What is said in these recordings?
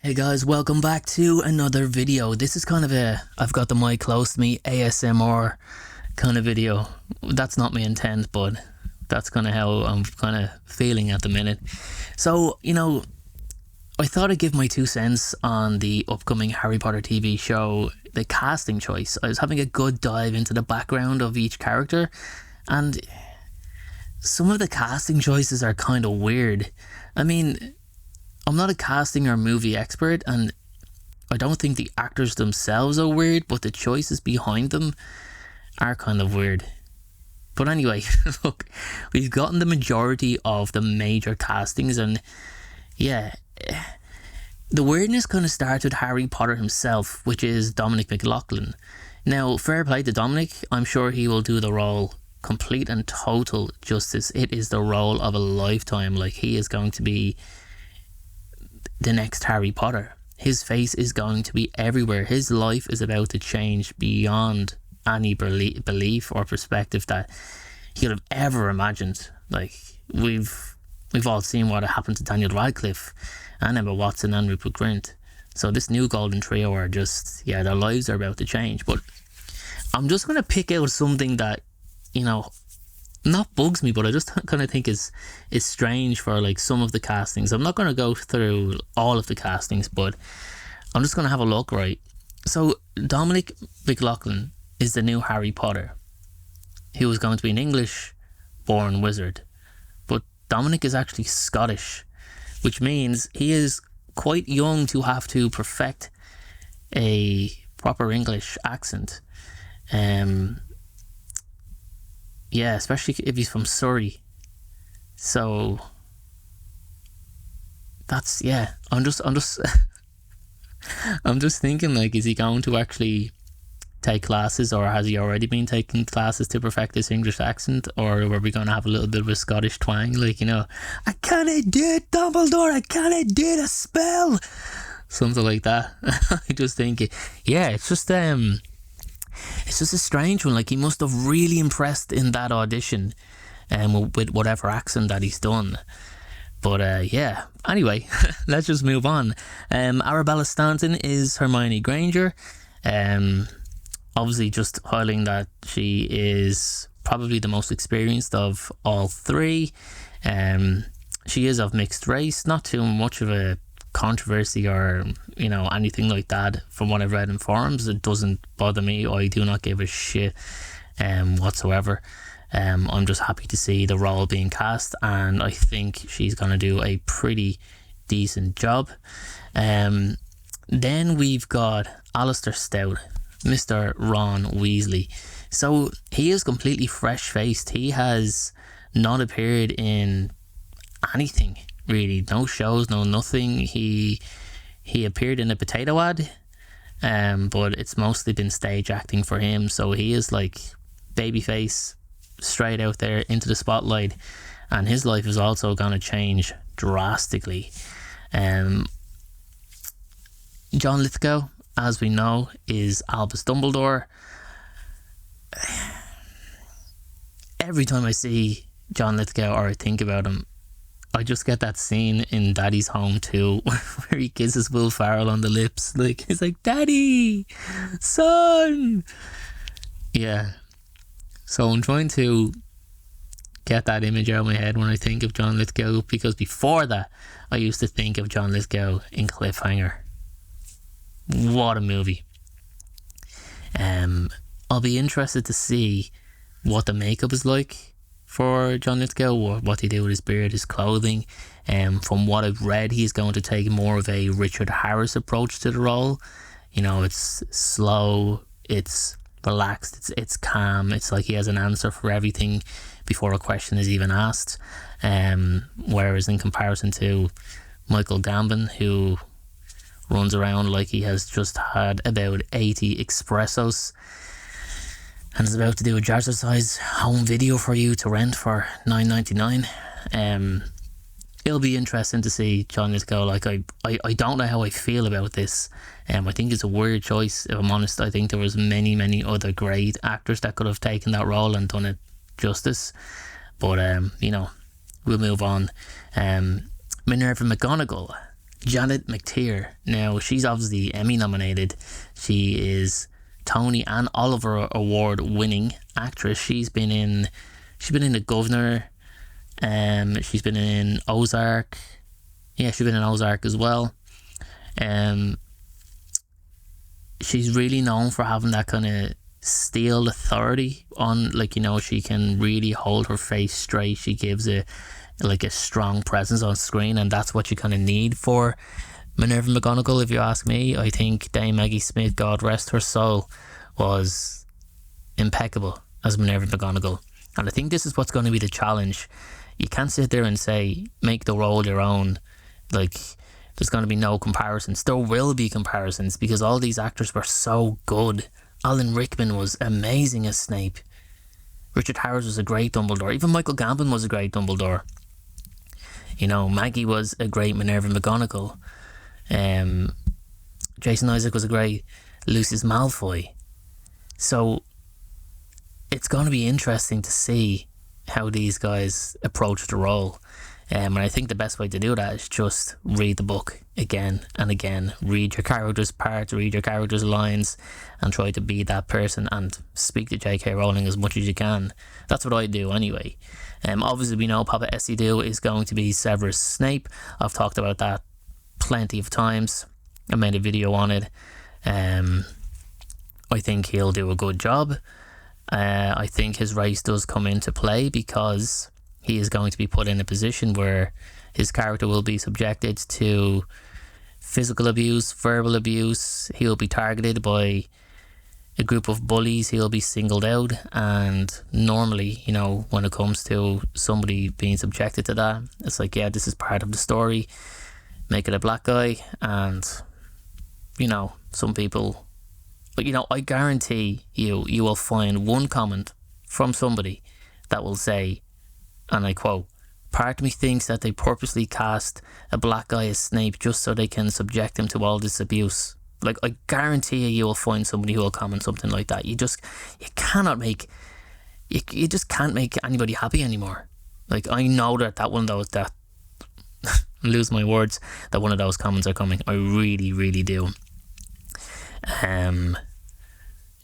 Hey guys, welcome back to another video. This is kind of I've got the mic close to me, ASMR kind of video. That's not my intent, but that's kind of how I'm kind of feeling at the minute. So, I thought I'd give my 2 cents on the upcoming Harry Potter TV show, the casting choice. I was having a good dive into the background of each character, and some of the casting choices are kind of weird. I mean, I'm not a casting or movie expert, and I don't think the actors themselves are weird, but the choices behind them are kind of weird. But anyway, look, we've gotten the majority of the major castings, and yeah, the weirdness kind of starts with Harry Potter himself, which is Dominic McLaughlin. Now, fair play to Dominic, I'm sure he will do the role complete and total justice. It is the role of a lifetime. Like, he is going to be the next Harry Potter. His face is going to be everywhere. His life is about to change beyond any belief or perspective that he could have ever imagined. Like, we've all seen what happened to Daniel Radcliffe and Emma Watson and Rupert Grint. So this new golden trio are just, their lives are about to change. But I'm just going to pick out something that, not bugs me, but I just kind of think is strange for like some of the castings. I'm not going to go through all of the castings, but I'm just going to have a look, right? So Dominic McLaughlin is the new Harry Potter. He was going to be an English-born wizard, but Dominic is actually Scottish, which means he is quite young to have to perfect a proper English accent. Yeah, especially if he's from Surrey. So that's, I'm just I'm just thinking, like, is he going to actually take classes, or has he already been taking classes to perfect his English accent, or are we going to have a little bit of a Scottish twang, like, I can't do it, Dumbledore, I can't do the spell, something like that. I just think it's just a strange one. Like, he must have really impressed in that audition, with whatever accent that he's done. But anyway, let's just move on. Arabella Stanton is Hermione Granger. Obviously just highlighting that she is probably the most experienced of all three. She is of mixed race, not too much of a controversy or anything like that from what I've read in forums. It doesn't bother me. I do not give a shit whatsoever. I'm just happy to see the role being cast, and I think she's going to do a pretty decent job. Then we've got Alistair Stout, Mr. Ron Weasley. So he is completely fresh-faced. He has not appeared in anything, really. No shows, no nothing. He appeared in a potato ad, but it's mostly been stage acting for him. So he is like babyface, straight out there into the spotlight, and his life is also going to change drastically. John Lithgow, as we know, is Albus Dumbledore. Every time I see John Lithgow or I think about him, I just get that scene in Daddy's Home 2 where he kisses Will Ferrell on the lips. Like, he's like, Daddy, son. Yeah. So I'm trying to get that image out of my head when I think of John Lithgow, because before that, I used to think of John Lithgow in Cliffhanger. What a movie. I'll be interested to see what the makeup is like for John Lithgow, or what they do with his beard, his clothing. From what I've read, he's going to take more of a Richard Harris approach to the role. It's slow, it's relaxed, it's calm. It's like he has an answer for everything before a question is even asked. Whereas in comparison to Michael Gambon, who runs around like he has just had about 80 espressos and is about to do a jazzercise home video for you to rent for $9.99. It'll be interesting to see John Lithgow. Like, I don't know how I feel about this. I think it's a weird choice, if I'm honest. I think there was many other great actors that could have taken that role and done it justice. But, we'll move on. Minerva McGonagall Janet McTeer. Now, she's obviously Emmy nominated. She is Tony and Oliver Award winning actress. She's been in The Governor. She's been in Ozark. Yeah, she's been in Ozark as well. She's really known for having that kind of steel authority on, like, you know, she can really hold her face straight. She gives a strong presence on screen, and that's what you kind of need for Minerva McGonagall, if you ask me. I think Dame Maggie Smith, God rest her soul, was impeccable as Minerva McGonagall. And I think this is what's going to be the challenge. You can't sit there and say, make the role your own. Like, there's going to be no comparisons. There will be comparisons because all these actors were so good. Alan Rickman was amazing as Snape. Richard Harris was a great Dumbledore. Even Michael Gambon was a great Dumbledore. You know, Maggie was a great Minerva McGonagall. Jason Isaac was a great Lucius Malfoy. So it's going to be interesting to see how these guys approach the role. And I think the best way to do that is just read the book again and again. Read your characters' parts, read your characters' lines, and try to be that person and speak to J.K. Rowling as much as you can. That's what I do anyway. Obviously, we know Papa Esidu is going to be Severus Snape. I've talked about that plenty of times. I made a video on it. I think he'll do a good job. I think his race does come into play because he is going to be put in a position where his character will be subjected to physical abuse, verbal abuse. He'll be targeted by a group of bullies. He'll be singled out. And normally, you know, when it comes to somebody being subjected to that, it's like, yeah, this is part of the story. Make it a black guy. And, you know, some people... But, you know, I guarantee you will find one comment from somebody that will say, and I quote, "Part of me thinks that they purposely cast a black guy as Snape just so they can subject him to all this abuse." Like, I guarantee you will find somebody who will comment something like that. You just can't make anybody happy anymore. Like, I know that one of those, that lose my words, that one of those comments are coming. I really, really do.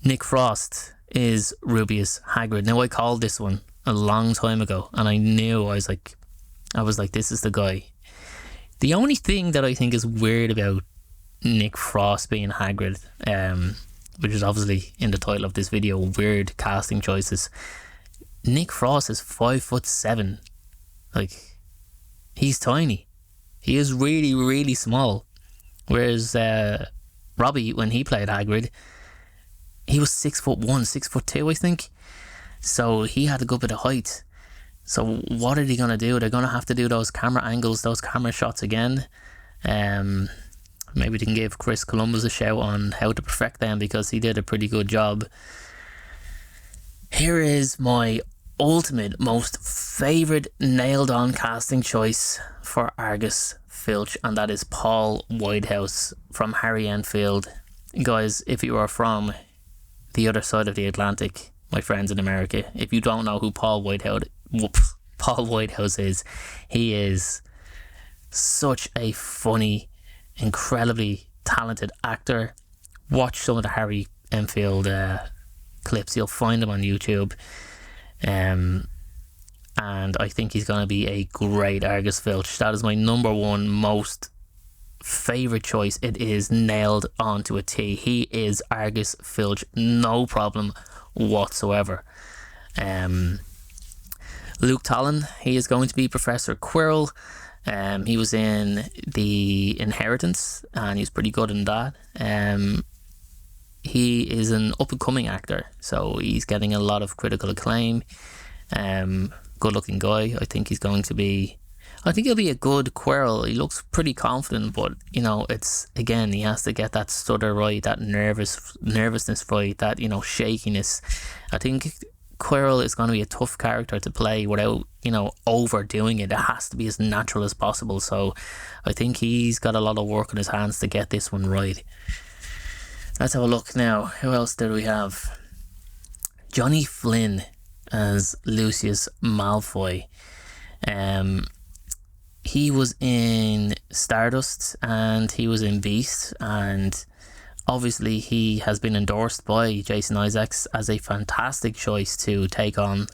Nick Frost is Rubius Hagrid. Now, I called this one a long time ago, and I knew, I was like, this is the guy. The only thing that I think is weird about Nick Frost being Hagrid, which is obviously in the title of this video, weird casting choices. Nick Frost is 5'7". Like, he's tiny. He is really, really small. Whereas Robbie, when he played Hagrid, he was 6'1", 6'2", I think. So he had a good bit of height. So what are they going to do? They're going to have to do those camera angles, those camera shots again. Maybe they can give Chris Columbus a shout on how to perfect them, because he did a pretty good job. Here is my ultimate, most favourite nailed-on casting choice for Argus Filch, and that is Paul Whitehouse from Harry Enfield. Guys, if you are from the other side of the Atlantic, my friends in America, if you don't know who Paul Whitehouse is, he is such a funny, incredibly talented actor. Watch some of the Harry Enfield clips. You'll find them on YouTube. And I think he's going to be a great Argus Filch. That is my number one most favourite choice. It is nailed onto a T. He is Argus Filch, no problem whatsoever. Luke Talon, he is going to be Professor Quirrell. He was in The Inheritance, and he's pretty good in that. He is an up-and-coming actor, so he's getting a lot of critical acclaim. Good-looking guy. I think he'll be a good Quirrell. He looks pretty confident, but, you know, it's, again, he has to get that stutter right, that nervousness right, that, you know, shakiness. I think Quirrell is going to be a tough character to play without, you know, overdoing it. It has to be as natural as possible. So I think he's got a lot of work on his hands to get this one right. Let's have a look now. Who else did we have? Johnny Flynn as Lucius Malfoy. he was in Stardust and he was in Beast, and obviously he has been endorsed by Jason Isaacs as a fantastic choice to take on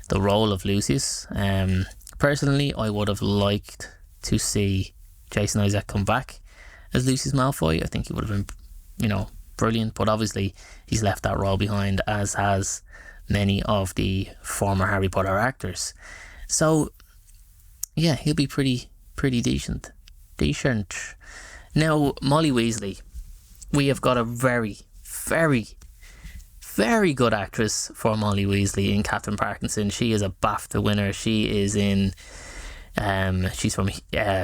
the role of Lucius. Personally, I would have liked to see Jason Isaacs come back as Lucius Malfoy. I think he would have been, brilliant, but obviously he's left that role behind, as has many of the former Harry Potter actors. So yeah, he'll be pretty decent. Now, Molly Weasley, we have got a very, very, very good actress for Molly Weasley in Catherine Parkinson. She is a BAFTA winner. She is in she's from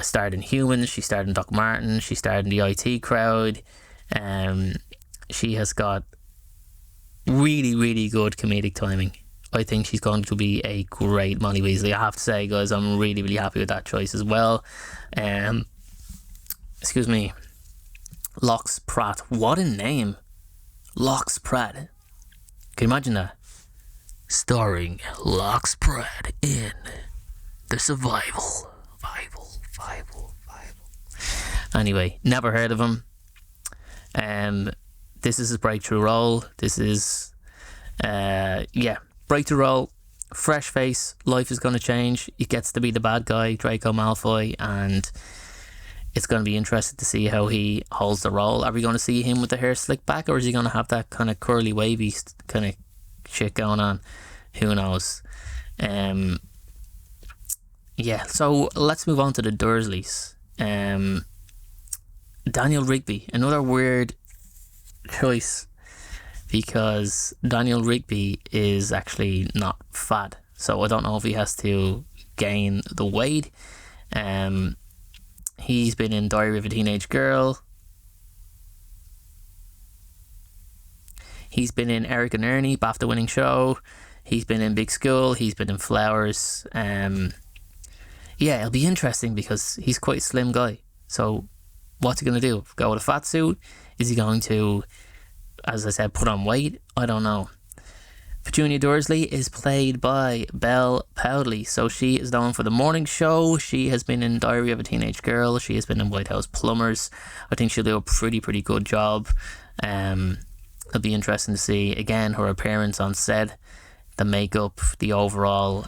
starred in Humans, she starred in Doc Martin, she starred in the IT Crowd. She has got really, really good comedic timing. I think she's going to be a great Molly Weasley. I have to say, guys, I'm really, really happy with that choice as well. Excuse me, Lox Pratt. What a name, Lox Pratt. Can you imagine that? Starring Lox Pratt in The Survival. Anyway, never heard of him. This is his breakthrough role. This is, breakthrough role. Fresh face. Life is going to change. He gets to be the bad guy, Draco Malfoy, and it's going to be interesting to see how he holds the role. Are we going to see him with the hair slicked back, or is he going to have that kind of curly, wavy kind of shit going on? Who knows? So let's move on to the Dursleys. Daniel Rigby, another weird choice, because Daniel Rigby is actually not fat, so I don't know if he has to gain the weight. He's been in Diary of a Teenage Girl. He's been in Eric and Ernie, BAFTA winning show. He's been in Big School. He's been in Flowers. It'll be interesting because he's quite a slim guy. So what's he going to do? Go with a fat suit? Is he going to, as I said, put on weight? I don't know. Petunia Dursley is played by Belle Powley. So she is known for The Morning Show. She has been in Diary of a Teenage Girl. She has been in White House Plumbers. I think she'll do a pretty good job. It'll be interesting to see, again, her appearance on set, the makeup, the overall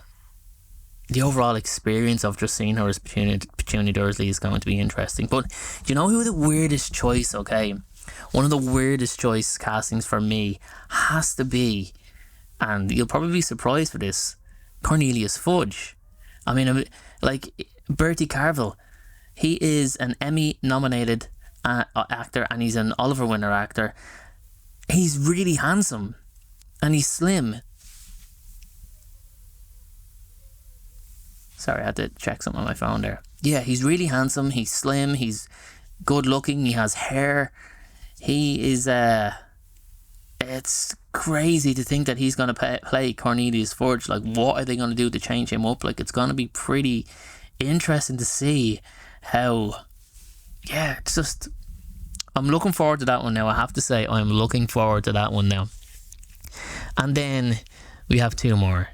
experience of just seeing her as Petunia Dursley is going to be interesting. But do you know who the weirdest choice, okay? One of the weirdest choice castings for me has to be, and you'll probably be surprised for this, Cornelius Fudge. I mean, like Bertie Carvel. He is an Emmy-nominated actor, and he's an Oliver winner actor. He's really handsome, and he's slim. Sorry, I had to check something on my phone there. Yeah, he's really handsome, he's slim, he's good looking, he has hair. He is, it's crazy to think that he's going to play Cornelius Fudge. Like, what are they going to do to change him up? Like, it's going to be pretty interesting to see how, it's just, I'm looking forward to that one now. I have to say, I'm looking forward to that one now. And then we have two more.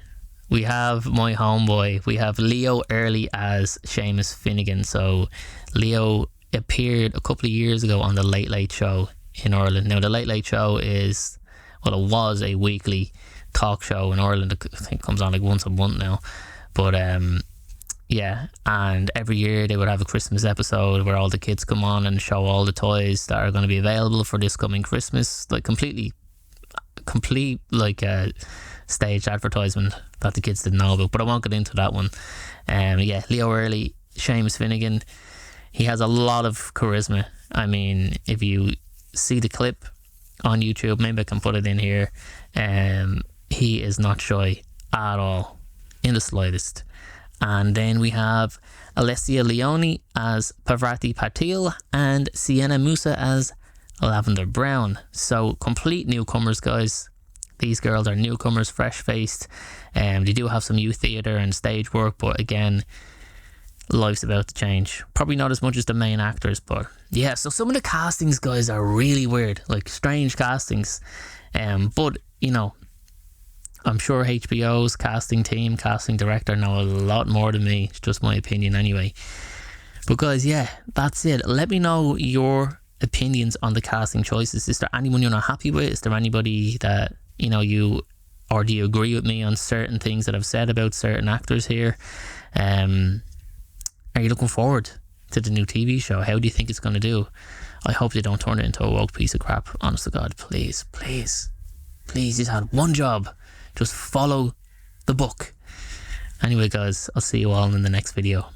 We have my homeboy. We have Leo Early as Seamus Finnegan. So Leo appeared a couple of years ago on the Late Late Show in Ireland. Now the Late Late Show is, it was a weekly talk show in Ireland. I think it comes on like once a month now. But and every year they would have a Christmas episode where all the kids come on and show all the toys that are going to be available for this coming Christmas. Like complete like staged advertisement that the kids didn't know about, but I won't get into that one. Leo Early, Seamus Finnegan, he has a lot of charisma. I mean, if you see the clip on YouTube, maybe I can put it in here, he is not shy at all, in the slightest. And then we have Alessia Leone as Parvati Patil and Sienna Musa as Lavender Brown. So complete newcomers, guys. These girls are newcomers, fresh-faced. They do have some youth theatre and stage work, but again, life's about to change. Probably not as much as the main actors, but yeah. So some of the castings, guys, are really weird, like strange castings. But you know, I'm sure HBO's casting team, casting director know a lot more than me. It's just my opinion anyway. But guys, yeah, that's it. Let me know your opinions on the casting choices. Is there anyone you're not happy with? Is there anybody that, you know, or do you agree with me on certain things that I've said about certain actors here? Are you looking forward to the new TV show? How do you think it's going to do? I hope they don't turn it into a woke piece of crap. Honest to God, please, please, please, just had one job. Just follow the book. Anyway, guys, I'll see you all in the next video.